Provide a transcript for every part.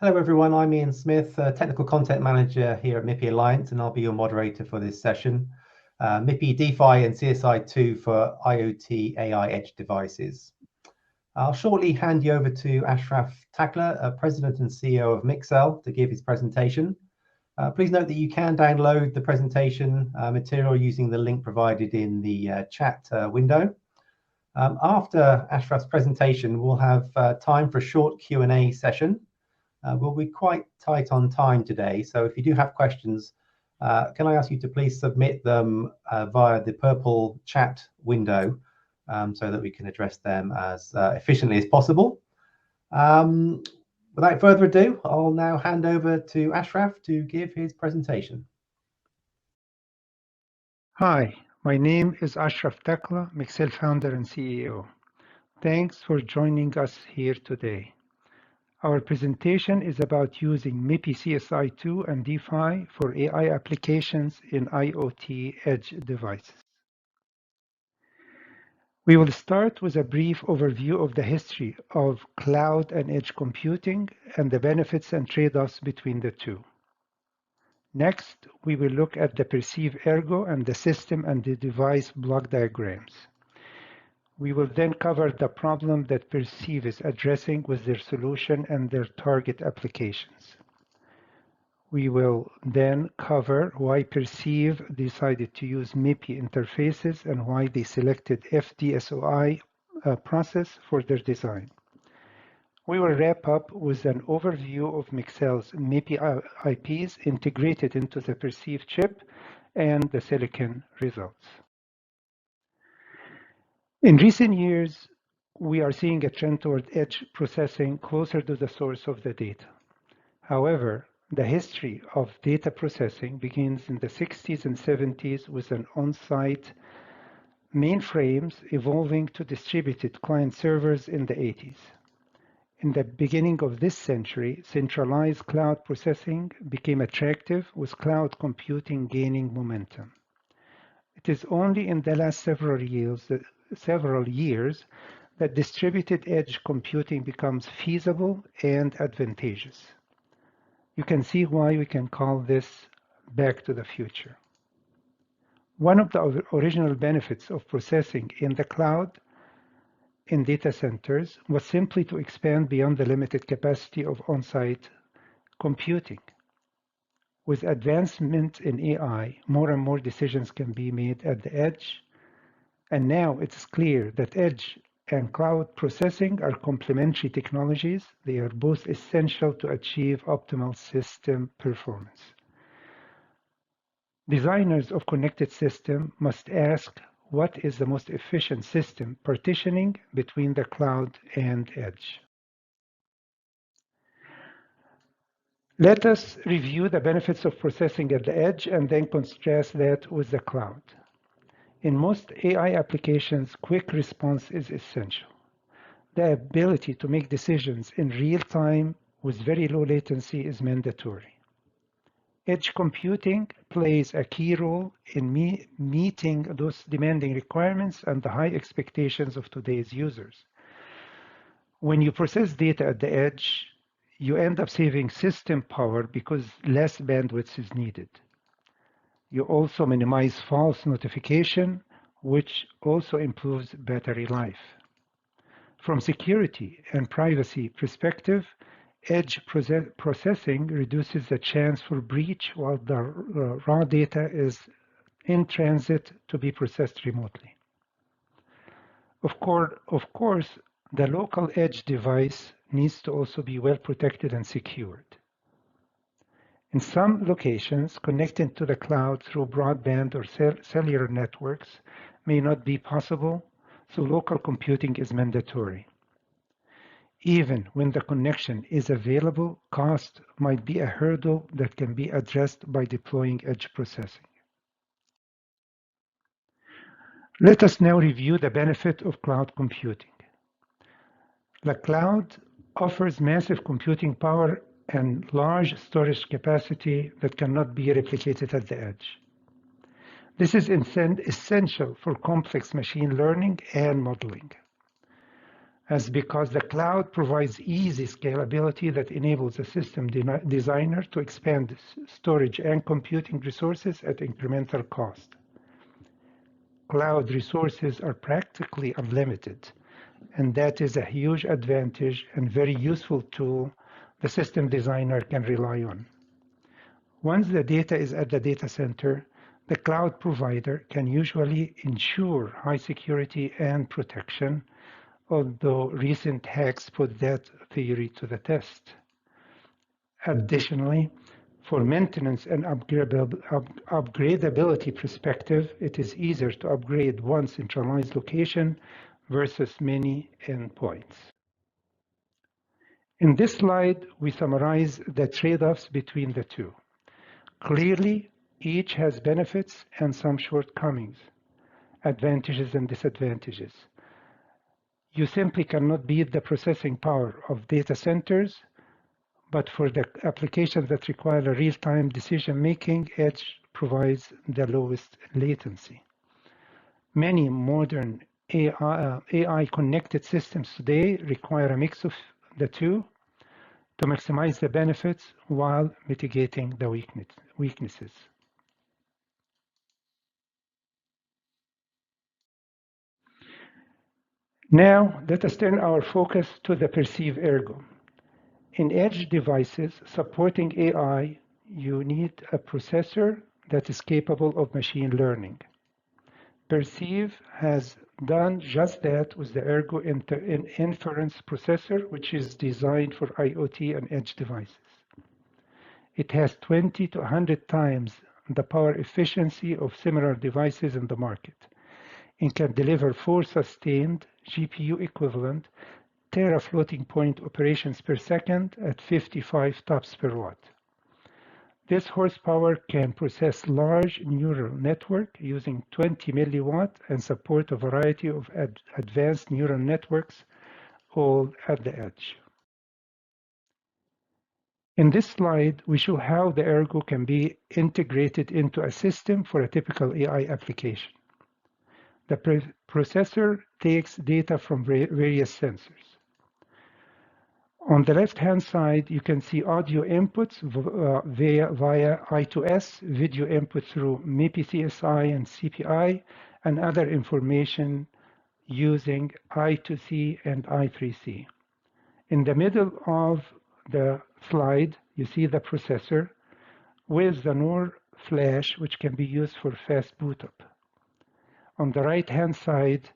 Hello everyone, I'm Ian Smith, Technical Content Manager here at MIPI Alliance, and I'll be your moderator for this session. MIPI D-PHY and CSI2 for IoT AI edge devices. I'll shortly hand you over to Ashraf Takla, President and CEO of Mixel, to give his presentation. Please note that you can download the presentation material using the link provided in the chat window. After Ashraf's presentation, we'll have time for a short Q&A session. We'll be quite tight on time today, so if you do have questions, can I ask you to please submit them via the purple chat window so that we can address them as efficiently as possible. Without further ado, I'll now hand over to Ashraf to give his presentation. Hi, my name is Ashraf Takla, Mixel founder and CEO. Thanks for joining us here today. Our presentation is about using MIPI CSI2 and D-PHY for AI applications in IoT edge devices. We will start with a brief overview of the history of cloud and edge computing and the benefits and trade-offs between the two. Next, we will look at the Percive Ergo and the system and the device block diagrams. We will then cover the problem that Percive is addressing with their solution and their target applications. We will then cover why Percive decided to use MIPI interfaces and why they selected FDSOI process for their design. We will wrap up with an overview of Mixel's MIPI IPs integrated into the Percive chip and the silicon results. In recent years, we are seeing a trend toward edge processing closer to the source of the data. However, the history of data processing begins in the 60s and 70s with an on-site mainframes evolving to distributed client servers in the 80s. In the beginning of this century, centralized cloud processing became attractive, with cloud computing gaining momentum. It is only in the last several years that distributed edge computing becomes feasible and advantageous. You can see why we can call this back to the future. One of the original benefits of processing in the cloud in data centers was simply to expand beyond the limited capacity of on-site computing. With advancement in AI, more and more decisions can be made at the edge. And now it's clear that edge and cloud processing are complementary technologies. They are both essential to achieve optimal system performance. Designers of connected systems must ask, what is the most efficient system partitioning between the cloud and edge? Let us review the benefits of processing at the edge and then contrast that with the cloud. In most AI applications, quick response is essential. The ability to make decisions in real time with very low latency is mandatory. Edge computing plays a key role in meeting those demanding requirements and the high expectations of today's users. When you process data at the edge, you end up saving system power because less bandwidth is needed. You also minimize false notification, which also improves battery life. From security and privacy perspective, edge processing reduces the chance for breach while the raw data is in transit to be processed remotely. Of course, the local edge device needs to also be well protected and secured. In some locations, connecting to the cloud through broadband or cellular networks may not be possible, so local computing is mandatory. Even when the connection is available, cost might be a hurdle that can be addressed by deploying edge processing. Let us now review the benefit of cloud computing. The cloud offers massive computing power and large storage capacity that cannot be replicated at the edge. This is essential for complex machine learning and modeling. as because the cloud provides easy scalability that enables a system designer to expand storage and computing resources at incremental cost. Cloud resources are practically unlimited, and that is a huge advantage and very useful tool the system designer can rely on. Once the data is at the data center, the cloud provider can usually ensure high security and protection, although recent hacks put that theory to the test. Additionally, for maintenance and upgradability perspective, it is easier to upgrade one centralized location versus many endpoints. In this slide, we summarize the trade-offs between the two. Clearly, each has benefits and some shortcomings, advantages and disadvantages. You simply cannot beat the processing power of data centers, but for the applications that require a real-time decision-making, Edge provides the lowest latency. Many modern AI-connected systems today require a mix of the two to maximize the benefits while mitigating the weaknesses. Now, let us turn our focus to the Percive Ergo. In edge devices supporting AI, you need a processor that is capable of machine learning. Percive has done just that with the Ergo inference processor, which is designed for IoT and edge devices. It has 20 to 100 times the power efficiency of similar devices in the market and can deliver 4 sustained GPU equivalent terafloating point operations per second at 55 TOPS per watt. This horsepower can process large neural network using 20 milliwatt and support a variety of advanced neural networks, all at the edge. In this slide, we show how the Ergo can be integrated into a system for a typical AI application. The processor takes data from various sensors. On the left-hand side, you can see audio inputs via I2S, video input through MIPI CSI and CPI, and other information using I2C and I3C. In the middle of the slide, you see the processor with the NOR flash, which can be used for fast boot up. On the right-hand side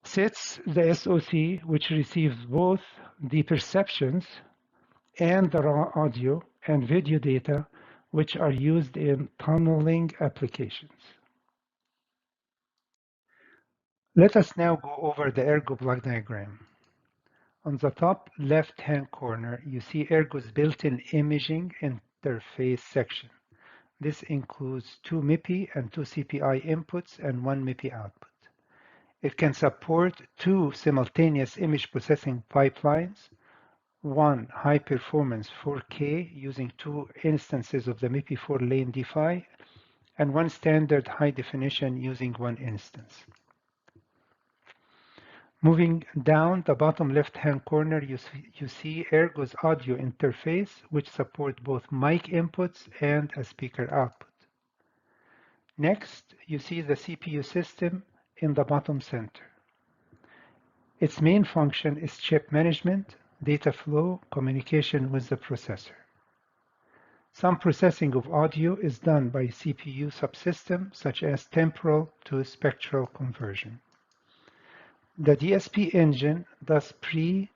sits the SoC, which receives both the perceptions and the raw audio and video data, which are used in tunneling applications. Let us now go over the Ergo block diagram. On the top left-hand corner, you see Ergo's built-in imaging interface section. This includes 2 MIPI and 2 CPI inputs and 1 MIPI output. It can support 2 simultaneous image processing pipelines, one high-performance 4K using 2 instances of the MIPI 4-lane D-PHY, and one standard high-definition using 1 instance. Moving down the bottom left-hand corner, you see Ergo's audio interface, which supports both mic inputs and a speaker output. Next, you see the CPU system in the bottom center. Its main function is chip management, data flow, communication with the processor. Some processing of audio is done by CPU subsystem, such as temporal to spectral conversion. The DSP engine does pre-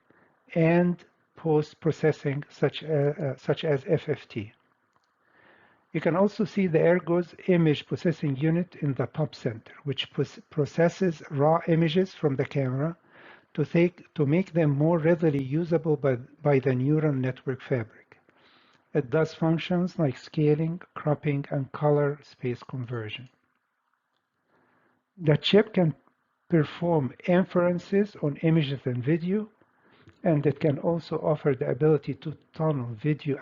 and post-processing such as FFT. You can also see the Ergo's image processing unit in the top center, which processes raw images from the camera to make them more readily usable by the neural network fabric. It does functions like scaling, cropping, and color space conversion. The chip can perform inferences on images and video, and it can also offer the ability to tunnel video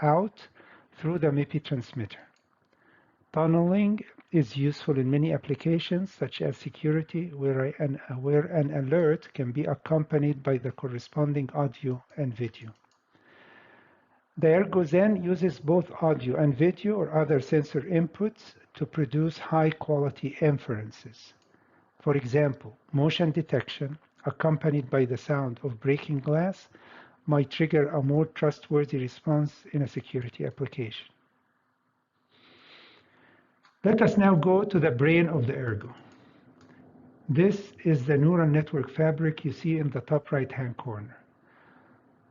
out through the MIPI transmitter. Tunneling is useful in many applications, such as security, where an alert can be accompanied by the corresponding audio and video. The Ergo then uses both audio and video or other sensor inputs to produce high-quality inferences. For example, motion detection, accompanied by the sound of breaking glass, might trigger a more trustworthy response in a security application. Let us now go to the brain of the Ergo. This is the neural network fabric you see in the top right-hand corner.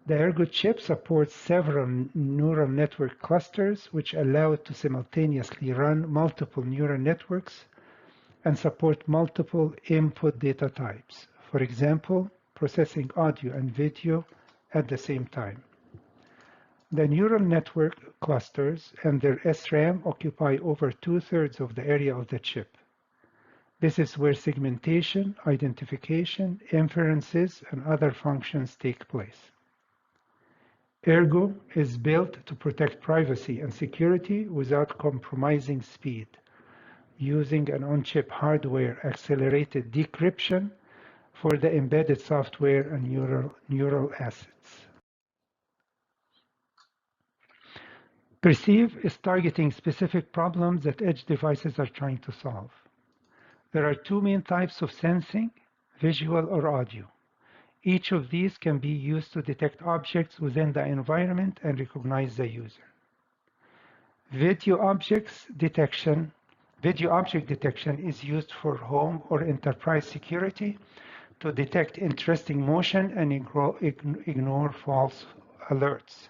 The Ergo chip supports several neural network clusters, which allow it to simultaneously run multiple neural networks and support multiple input data types. For example, processing audio and video at the same time. The neural network clusters and their SRAM occupy over 2/3 of the area of the chip. This is where segmentation, identification, inferences, and other functions take place. Ergo is built to protect privacy and security without compromising speed, using an on-chip hardware accelerated decryption for the embedded software and neural assets. Percive is targeting specific problems that edge devices are trying to solve. There are two main types of sensing, visual or audio. Each of these can be used to detect objects within the environment and recognize the user. Video object detection is used for home or enterprise security to detect interesting motion and ignore false alerts.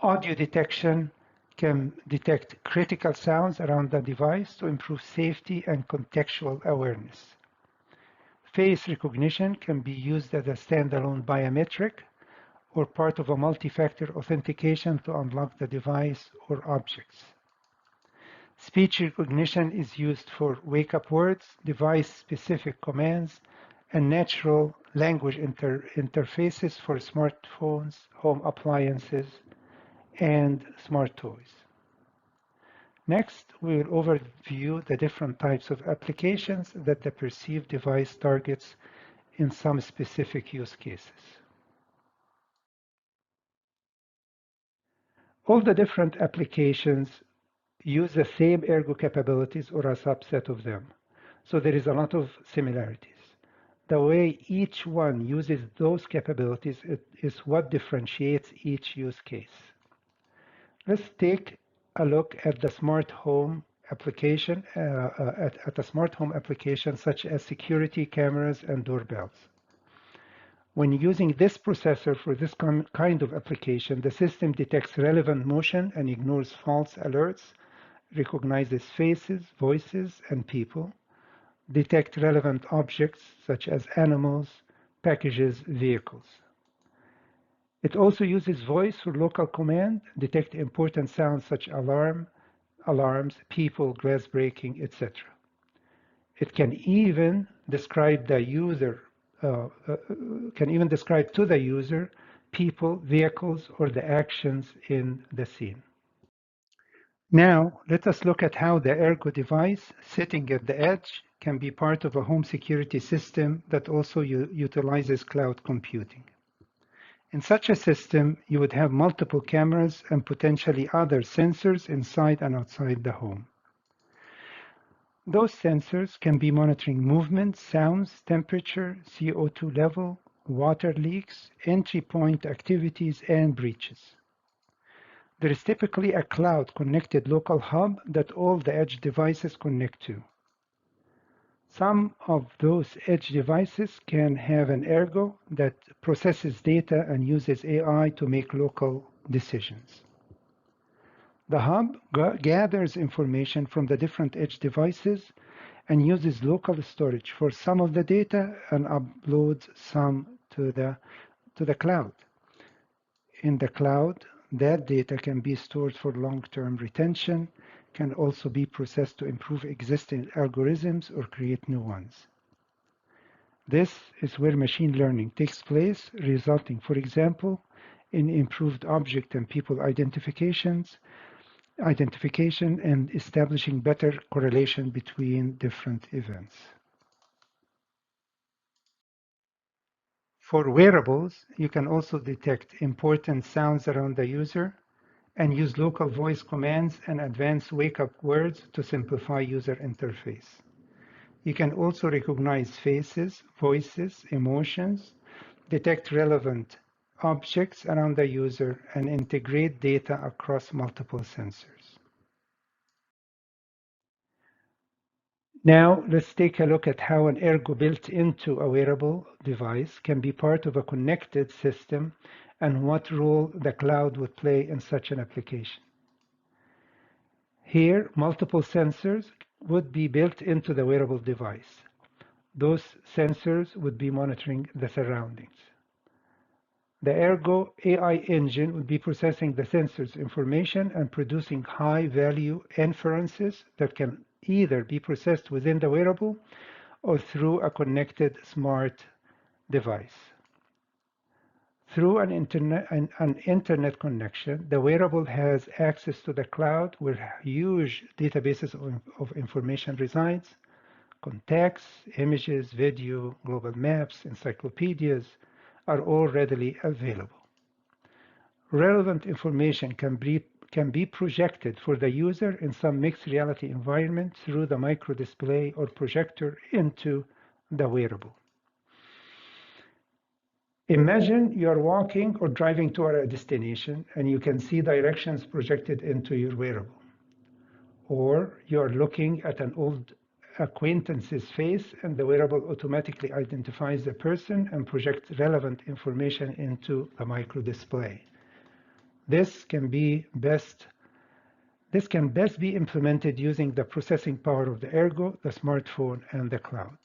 Audio detection can detect critical sounds around the device to improve safety and contextual awareness. Face recognition can be used as a standalone biometric or part of a multi-factor authentication to unlock the device or objects. Speech recognition is used for wake-up words, device-specific commands, and natural language interfaces for smartphones, home appliances, and smart toys. Next, we will overview the different types of applications that the Percive device targets in some specific use cases. All the different applications use the same Ergo capabilities or a subset of them, so there is a lot of similarities. The way each one uses those capabilities is what differentiates each use case. Let's take a look at the smart home application, at a smart home application such as security cameras and doorbells. When using this processor for this kind of application, the system detects relevant motion and ignores false alerts, recognizes faces, voices, and people, detect relevant objects such as animals, packages, vehicles. It also uses voice for local command, detect important sounds such as alarms, people, glass breaking, etc. It can even describe to the user people, vehicles, or the actions in the scene. Now, let us look at how the Ergo device sitting at the edge can be part of a home security system that also utilizes cloud computing. In such a system, you would have multiple cameras and potentially other sensors inside and outside the home. Those sensors can be monitoring movement, sounds, temperature, CO2 level, water leaks, entry point activities, and breaches. There is typically a cloud-connected local hub that all the edge devices connect to. Some of those edge devices can have an Ergo that processes data and uses AI to make local decisions. The hub gathers information from the different edge devices and uses local storage for some of the data and uploads some to the cloud. In the cloud, that data can be stored for long-term retention, can also be processed to improve existing algorithms or create new ones. This is where machine learning takes place, resulting, for example, in improved object and people identifications, identification and establishing better correlation between different events. For wearables, you can also detect important sounds around the user and use local voice commands and advanced wake-up words to simplify user interface. You can also recognize faces, voices, emotions, detect relevant objects around the user, and integrate data across multiple sensors. Now, let's take a look at how an Ergo built into a wearable device can be part of a connected system and what role the cloud would play in such an application. Here, multiple sensors would be built into the wearable device. Those sensors would be monitoring the surroundings. The Ergo AI engine would be processing the sensor's information and producing high-value inferences that can either be processed within the wearable or through a connected smart device. Through an internet connection, the wearable has access to the cloud where huge databases of information resides. Contacts, images, video, global maps, encyclopedias are all readily available. Relevant information can be projected for the user in some mixed reality environment through the microdisplay or projector into the wearable. Imagine you are walking or driving to a destination and you can see directions projected into your wearable. Or you are looking at an old acquaintance's face and the wearable automatically identifies the person and projects relevant information into the microdisplay. This can best be implemented using the processing power of the Ergo, the smartphone, and the cloud.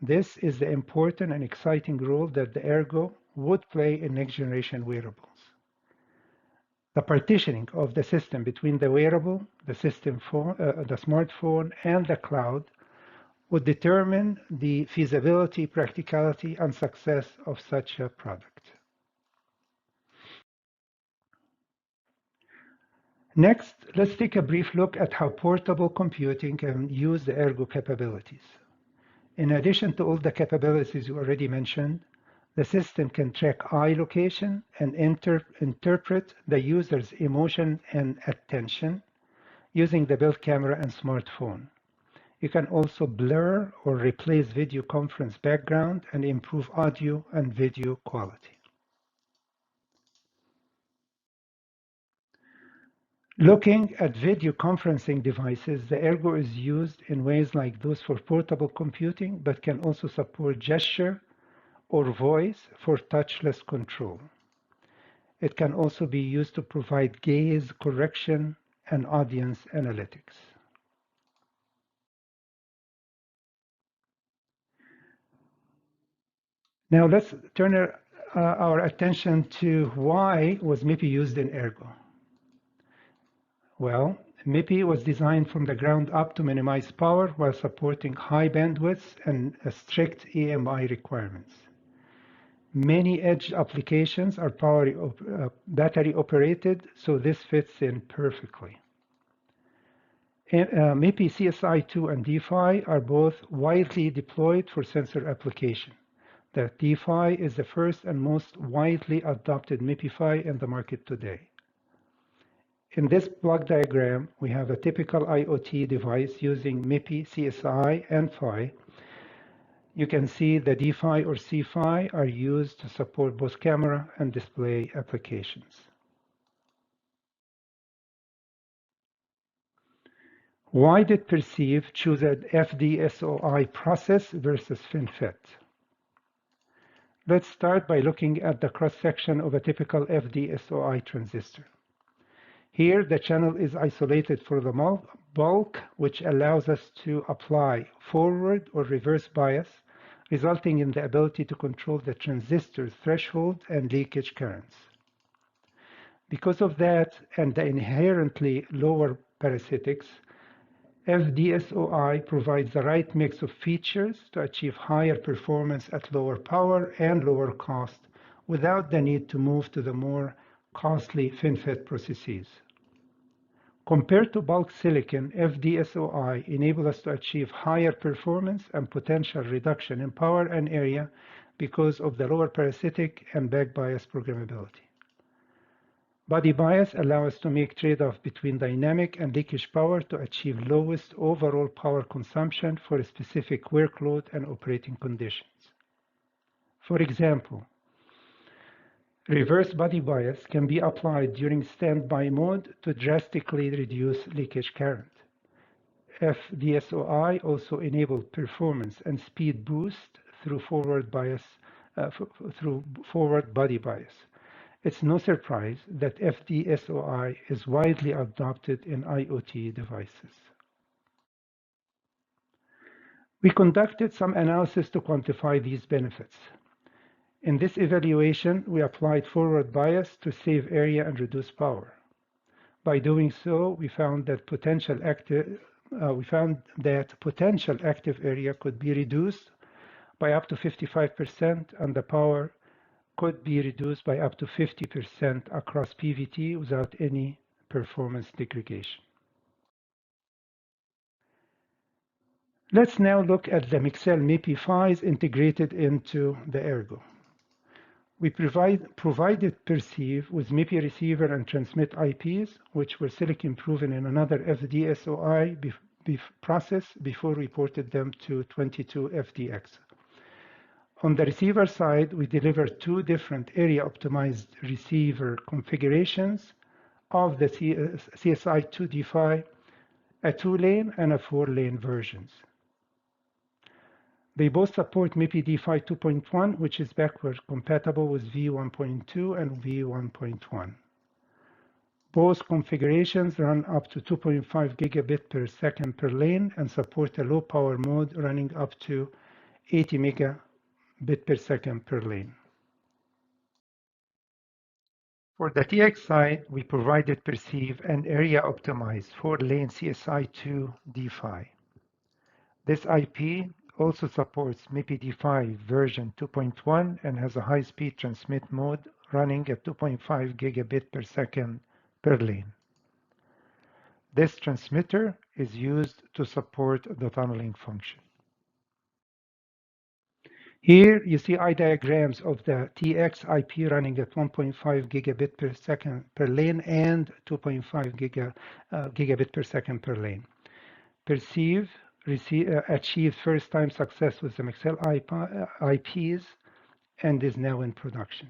This is the important and exciting role that the Ergo would play in next-generation wearables. The partitioning of the system between the wearable, the smartphone, and the cloud would determine the feasibility, practicality, and success of such a product. Next, let's take a brief look at how portable computing can use the Ergo capabilities. In addition to all the capabilities you already mentioned, the system can track eye location and interpret the user's emotion and attention using the built camera and smartphone. You can also blur or replace video conference background and improve audio and video quality. Looking at video conferencing devices, the Ergo is used in ways like those for portable computing, but can also support gesture or voice for touchless control. It can also be used to provide gaze correction and audience analytics. Now let's turn our attention to why was MIPI used in Ergo. Well, MIPI was designed from the ground up to minimize power while supporting high bandwidth and strict EMI requirements. Many edge applications are battery operated, so this fits in perfectly. MIPI CSI2 and D-PHY are both widely deployed for sensor application. The D-PHY is the first and most widely adopted MIPI in the market today. In this block diagram, we have a typical IoT device using MIPI CSI and PHY. You can see the D-PHY or C-PHY are used to support both camera and display applications. Why did Percive choose an FDSOI process versus FinFET? Let's start by looking at the cross-section of a typical FDSOI transistor. Here, the channel is isolated for the bulk, which allows us to apply forward or reverse bias, resulting in the ability to control the transistor's threshold and leakage currents. Because of that and the inherently lower parasitics, FDSOI provides the right mix of features to achieve higher performance at lower power and lower cost without the need to move to the more costly FinFET processes. Compared to bulk silicon, FDSOI enables us to achieve higher performance and potential reduction in power and area because of the lower parasitic and back bias programmability. Body bias allows us to make trade-off between dynamic and leakage power to achieve lowest overall power consumption for a specific workload and operating conditions. For example, reverse body bias can be applied during standby mode to drastically reduce leakage current. FDSOI also enables performance and speed boost through forward body bias. It's no surprise that FDSOI is widely adopted in IoT devices. We conducted some analysis to quantify these benefits. In this evaluation, we applied forward bias to save area and reduce power. By doing so, we found that potential active area could be reduced by up to 55%, and the power could be reduced by up to 50% across PVT without any performance degradation. Let's now look at the Mixel MIPI Files integrated into the Ergo. We provided Percive with MIPI receiver and transmit IPs, which were silicon proven in another FDSOI process before we ported them to 22FDX. On the receiver side, we delivered two different area-optimized receiver configurations of the CSI-2 D-PHY, a 2-lane and a 4-lane versions. They both support MIPI D-PHY 2.1, which is backward compatible with V1.2 and V1.1. Both configurations run up to 2.5 gigabit per second per lane and support a low power mode running up to 80 megabit per second per lane. For the TX side, we provided Percive an area-optimized 4-lane CSI2 D-PHY. This IP also supports MIPI D-PHY version 2.1 and has a high-speed transmit mode running at 2.5 gigabit per second per lane. This transmitter is used to support the tunneling function. Here you see eye diagrams of the TX IP running at 1.5 gigabit per second per lane and 2.5 gigabit per second per lane. Percive achieved first-time success with the Mixel IPs and is now in production.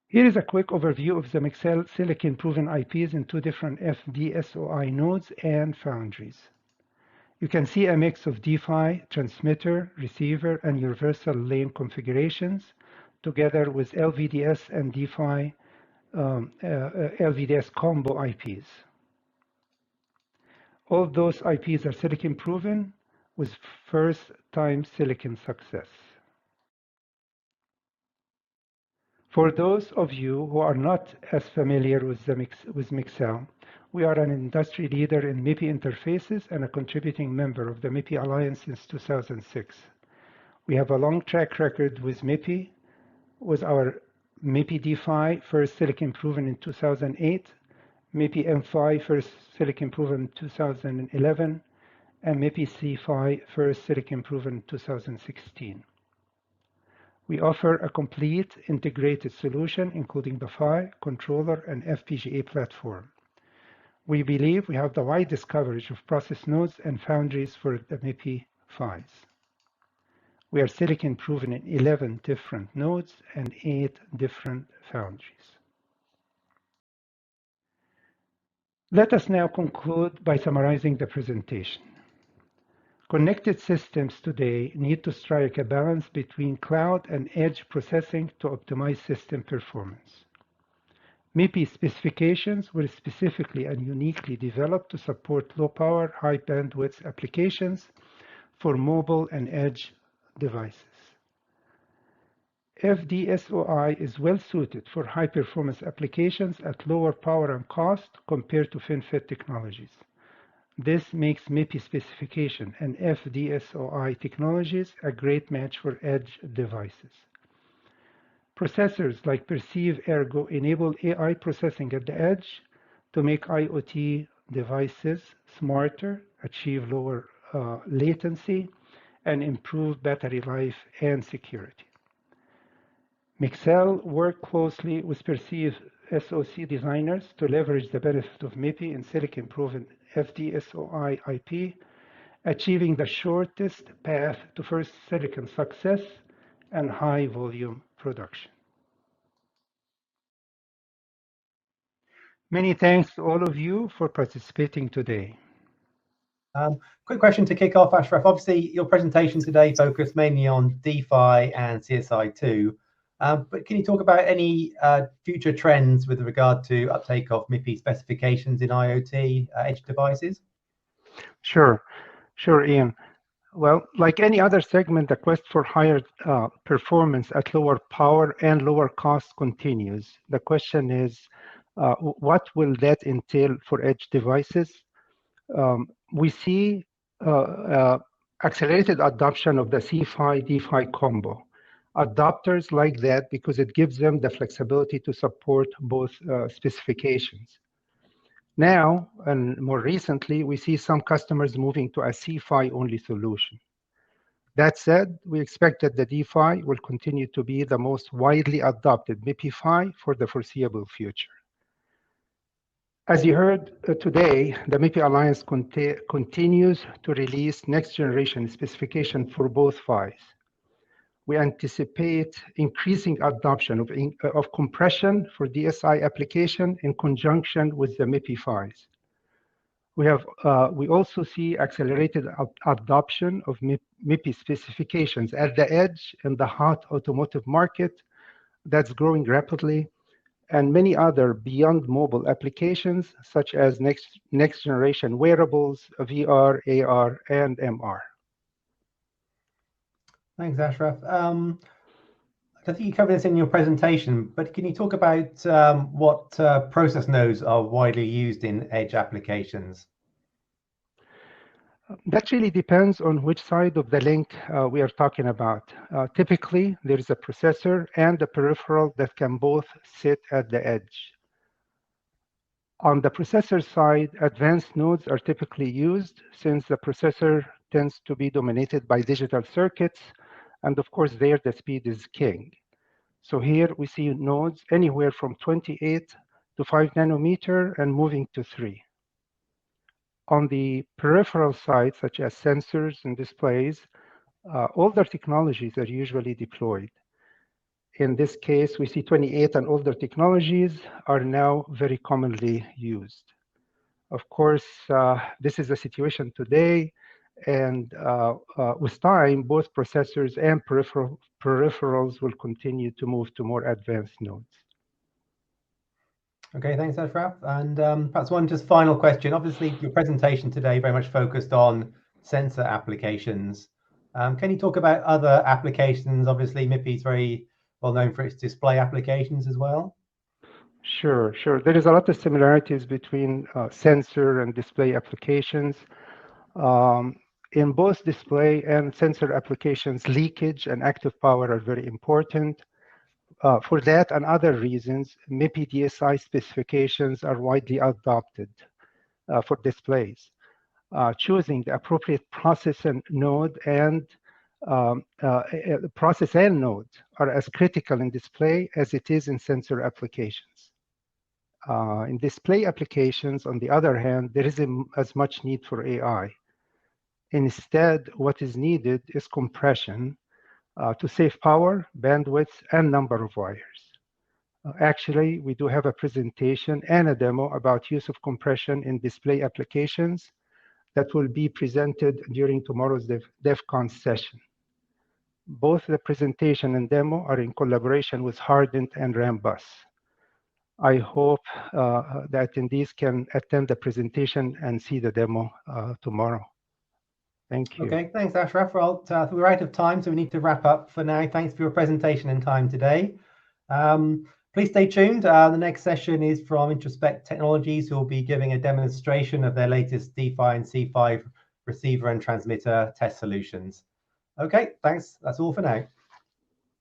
Here is a quick overview of the Mixel silicon-proven IPs in two different FDSOI nodes and foundries. You can see a mix of D-PHY, transmitter, receiver, and universal lane configurations, together with LVDS and D-PHY LVDS combo IPs. All those IPs are silicon proven with first-time silicon success. For those of you who are not as familiar with Mixel, we are an industry leader in MIPI interfaces and a contributing member of the MIPI Alliance since 2006. We have a long track record with MIPI, with our MIPI D-PHY first silicon proven in 2008, MIPI M-PHY first silicon proven in 2011, and MIPI CSI first silicon proven in 2016. We offer a complete integrated solution, including the PHY, controller, and FPGA platform. We believe we have the widest coverage of process nodes and foundries for the MIPI Files. We are silicon proven in 11 different nodes and 8 different foundries. Let us now conclude by summarizing the presentation. Connected systems today need to strike a balance between cloud and edge processing to optimize system performance. MIPI specifications were specifically and uniquely developed to support low-power, high-bandwidth applications for mobile and edge devices. FDSOI is well suited for high-performance applications at lower power and cost compared to FinFET technologies. This makes MIPI specification and FDSOI technologies a great match for edge devices. Processors like Percive Ergo enable AI processing at the edge to make IoT devices smarter, achieve lower latency, and improve battery life and security. Mixel worked closely with Percive SoC designers to leverage the benefit of MIPI in silicon-proven FDSOI IP, achieving the shortest path to first silicon success and high volume production. Many thanks to all of you for participating today. Quick question to kick off, Ashraf. Obviously, your presentation today focused mainly on D-PHY and CSI2, but can you talk about any future trends with regard to uptake of MIPI specifications in IoT edge devices? Sure, Ian. Well, like any other segment, the quest for higher performance at lower power and lower cost continues. The question is, what will that entail for edge devices? We see accelerated adoption of the C-PHY D-PHY combo. Adopters like that because it gives them the flexibility to support both specifications. Now, and more recently, we see some customers moving to a C-PHY only solution. That said, we expect that the D-PHY will continue to be the most widely adopted MIPI PHY for the foreseeable future. As you heard today, the MIPI Alliance continues to release next generation specification for both PHYs. We anticipate increasing adoption of compression for DSI application in conjunction with the MIPI PHYs. We also see accelerated adoption of MIPI specifications at the edge in the hot automotive market that's growing rapidly, and many other beyond mobile applications, such as next generation wearables, VR, AR, and MR. Thanks, Ashraf. I think you covered this in your presentation, but can you talk about what process nodes are widely used in edge applications? That really depends on which side of the link we are talking about. Typically, there is a processor and a peripheral that can both sit at the edge. On the processor side, advanced nodes are typically used since the processor tends to be dominated by digital circuits, and of course there the speed is king. So here we see nodes anywhere from 28 to 5 nanometer and moving to 3. On the peripheral side, such as sensors and displays, older technologies are usually deployed. In this case, we see 28 and older technologies are now very commonly used. Of course, this is the situation today, and with time, both processors and peripherals will continue to move to more advanced nodes. Okay, thanks, Ashraf. And perhaps one just final question. Obviously, your presentation today very much focused on sensor applications. Can you talk about other applications? Obviously, MIPI is very well known for its display applications as well. Sure. There is a lot of similarities between sensor and display applications. In both display and sensor applications, leakage and active power are very important. For that and other reasons, MIPI DSI specifications are widely adopted for displays. Choosing the appropriate process and node are as critical in display as it is in sensor applications. In display applications, on the other hand, there isn't as much need for AI. Instead, what is needed is compression to save power, bandwidth, and number of wires. Actually, we do have a presentation and a demo about use of compression in display applications that will be presented during tomorrow's DevCon session. Both the presentation and demo are in collaboration with Hardent and Rambus. I hope the attendees can attend the presentation and see the demo tomorrow. Thank you. Okay, thanks, Ashraf. Well, we're out of time, so we need to wrap up for now. Thanks for your presentation and time today. Please stay tuned. The next session is from Introspect Technologies, who will be giving a demonstration of their latest D-PHY and C5 receiver and transmitter test solutions. Okay, thanks. That's all for now.